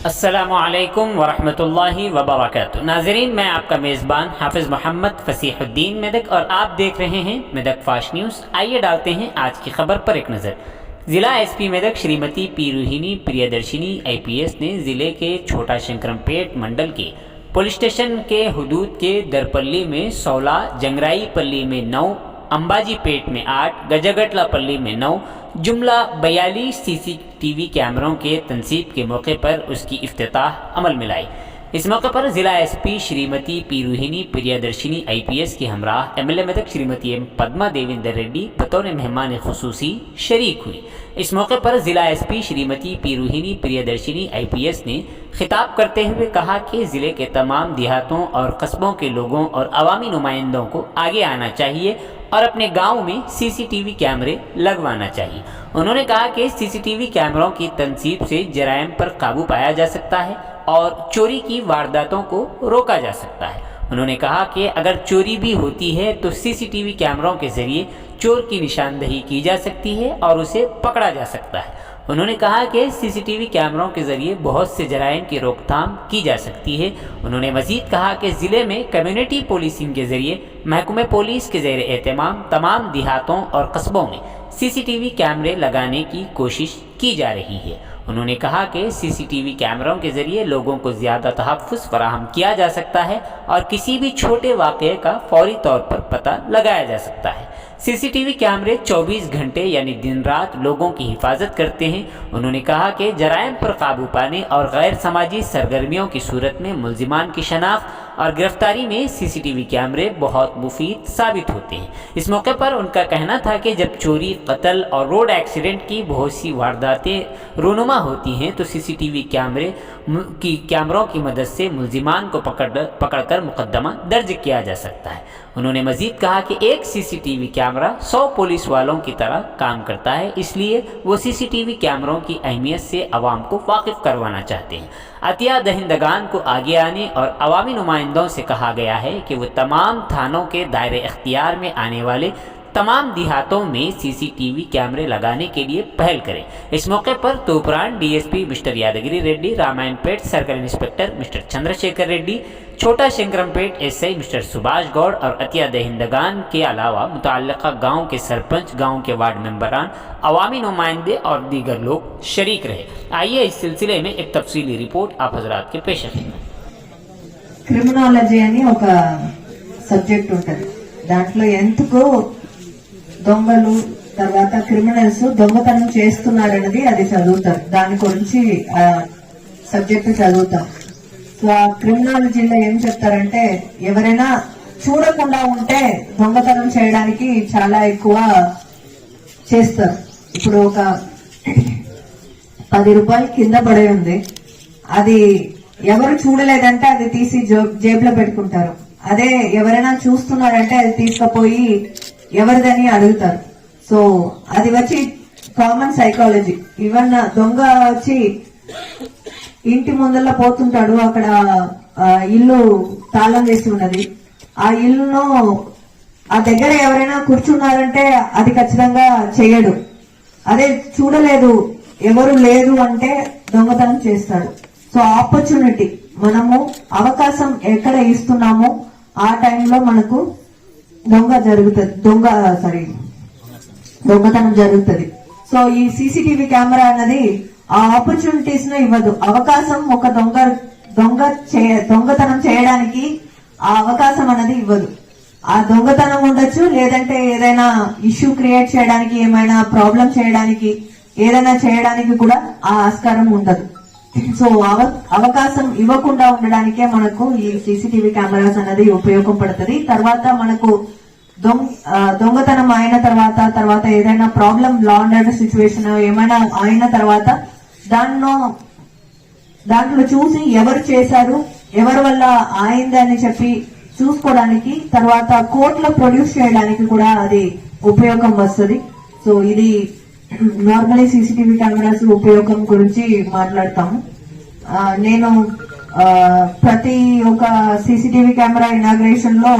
अस्सलामुअलैकुम वरहमतुल्लाहि वबरकातुहू। नाज़रीन, मैं आपका मेज़बान हाफिज़ मोहम्मद फसीहुद्दीन मेदक और आप देख रहे हैं मेदक फास्ट न्यूज़। आइए डालते हैं आज की खबर पर एक नज़र। ज़िला SP Medak Shrimati P Rohini Priyadarshini IPS ने ज़िले के छोटा शंकरमपेट मंडल के पुलिस स्टेशन के हदूद के दरपल्ली में 16, जंगराई पल्ली में 9, अंबाजी पेट में 8, गजागटला पल्ली में 9, जुमला 42 CCTV कैमरों के तनसीब के मौके पर उसकी इफ्तिताह अमल में लाई। इस मौके पर ज़िला SP Shrimati P Rohini Priyadarshini IPS के हमराह MLA मेदक श्रीमती M पद्मा देवेंद्र रेड्डी बतौर मेहमान खुसूसी शरीक हुई। इस मौके पर ज़िला SP Shrimati P Rohini Priyadarshini IPS ने खिताब करते हुए कहा कि ज़िले के तमाम देहातों और कस्बों के लोगों और अवामी नुमाइंदों को आगे आना चाहिए और अपने गांव में CCTV कैमरे लगवाना चाहिए। उन्होंने कहा कि CCTV कैमरों की तनसीब से जराइम पर काबू पाया जा सकता है और चोरी की वारदातों को रोका जा सकता है। उन्होंने कहा कि अगर चोरी भी होती है तो CCTV कैमरों के ज़रिए चोर की निशानदही की जा सकती है और उसे पकड़ा जा सकता है। उन्होंने कहा कि CCTV कैमरों के ज़रिए बहुत से जराइम की रोकथाम की जा सकती है। उन्होंने मज़ीद कहा कि ज़िले में कम्युनिटी पुलिसिंग के ज़रिए महकमे पुलिस के ज़ेर एहतमाम तमाम देहातों और कस्बों में CCTV कैमरे लगाने की कोशिश की जा रही है। उन्होंने कहा कि CCTV कैमरों के ज़रिए लोगों को ज़्यादा तहफ़्फ़ुज़ फराहम किया जा सकता है और किसी भी छोटे वाक़ये का फौरी तौर पर पता लगाया जा सकता है। CCTV कैमरे 24 घंटे यानी दिन रात लोगों की हिफाजत करते हैं। उन्होंने कहा कि जराइम पर काबू पाने और गैर समाजी सरगर्मियों की सूरत में मुल्ज़िमान की शनाख्त और गिरफ्तारी में CCTV कैमरे बहुत मुफीद साबित होते हैं। इस मौके पर उनका कहना था कि जब चोरी, कत्ल और रोड एक्सीडेंट की बहुत सी वारदातें रूनुमा होती हैं तो CCTV कैमरों की मदद से मुल्ज़िमान को पकड़कर मुकदमा दर्ज किया जा सकता है। उन्होंने मज़ीद कहा कि एक CCTV कैमरा 100 पुलिस वालों की तरह काम करता है, इसलिए वो CCTV कैमरों की अहमियत से आवाम को वाकिफ़ करवाना चाहते हैं। अतिया दहिंदगान को आगे आने और अवामी नुमाइंदों से कहा गया है कि वो तमाम थानों के दायरे इख्तियार में आने वाले तमाम देहातों में CCTV कैमरे लगाने के लिए पहल करें। इस मौके पर Toopran DSP mister Yadagiri Reddy, Ramayampet circle inspector mister Chandrashekar Reddy, छोटा शंकरमपेट SI मिस्टर सुभाष गौड़ और अतिया दहिंदगान के अलावा मुतल्लिका गाँव के सरपंच, गाँव के वार्ड मेंबरान, अवामी नुमाइंदे और दीगर लोग शरीक रहे। आइए इस सिलसिले में एक तफसीली रिपोर्ट आप हजरात के पेश खिदमत। క్రిమినాలజీ అని ఒక సబ్జెక్ట్ ఉంటుంది. దాంట్లో ఎందుకు దొంగలు తర్వాత క్రిమినల్స్ దొంగతనం చేస్తున్నారన్నది అది చదువుతారు. దాని గురించి సబ్జెక్ట్ చదువుతాం. సో ఆ క్రిమినాలజీలో ఏం చెప్తారంటే ఎవరైనా చూడకుండా ఉంటే దొంగతనం చేయడానికి చాలా ఎక్కువ చేస్తారు. ఇప్పుడు ఒక 10 రూపాయలు కింద పడే ఉంది, అది ఎవరు చూడలేదంటే అది తీసి జేబులో పెట్టుకుంటారు. అదే ఎవరైనా చూస్తున్నారంటే అది తీసుకుపోయి ఎవరిదని అడుగుతారు. సో అది వచ్చి కామన్ సైకాలజీ. ఈవెన్ దొంగ వచ్చి ఇంటి ముందర పోతుంటాడు, అక్కడ ఇల్లు తాళం వేసి ఉన్నది, ఆ ఇల్లును ఆ దగ్గర ఎవరైనా కూర్చున్నారంటే అది ఖచ్చితంగా చేయడు. అదే చూడలేదు, ఎవరు లేదు అంటే దొంగతనం చేస్తాడు. సో ఆపర్చునిటీ, మనము అవకాశం ఎక్కడ ఇస్తున్నామో ఆ టైంలో మనకు దొంగతనం జరుగుతుంది. సో ఈ CCTV కెమెరా అన్నది ఆ ఆపర్చునిటీస్ ను ఇవ్వదు. అవకాశం ఒక దొంగతనం చేయడానికి ఆ అవకాశం అనేది ఇవ్వదు. ఆ దొంగతనం ఉండొచ్చు, లేదంటే ఏదైనా ఇష్యూ క్రియేట్ చేయడానికి, ఏమైనా ప్రాబ్లం చేయడానికి, ఏదైనా చేయడానికి కూడా ఆ ఆస్కారం ఉండదు. సో అవకాశం ఇవ్వకుండా ఉండడానికే మనకు ఈ CCTV కెమెరాస్ అనేది ఉపయోగపడుతుంది. తర్వాత మనకు దొంగతనం అయిన తర్వాత ఏదైనా problem, law and order situation ఏమైనా అయిన తర్వాత దాంట్లో చూసి ఎవరు చేశారు, ఎవరి వల్ల అయిందని చెప్పి చూసుకోవడానికి, తర్వాత కోర్టులో ప్రొడ్యూస్ చేయడానికి కూడా అది ఉపయోగం వస్తుంది. సో ఇది నార్మల్లీ CCTV కెమెరాస్ ఉపయోగం గురించి మాట్లాడతాము. నేను ప్రతి ఒక CCTV కెమెరా ఇనాగ్రేషన్ లో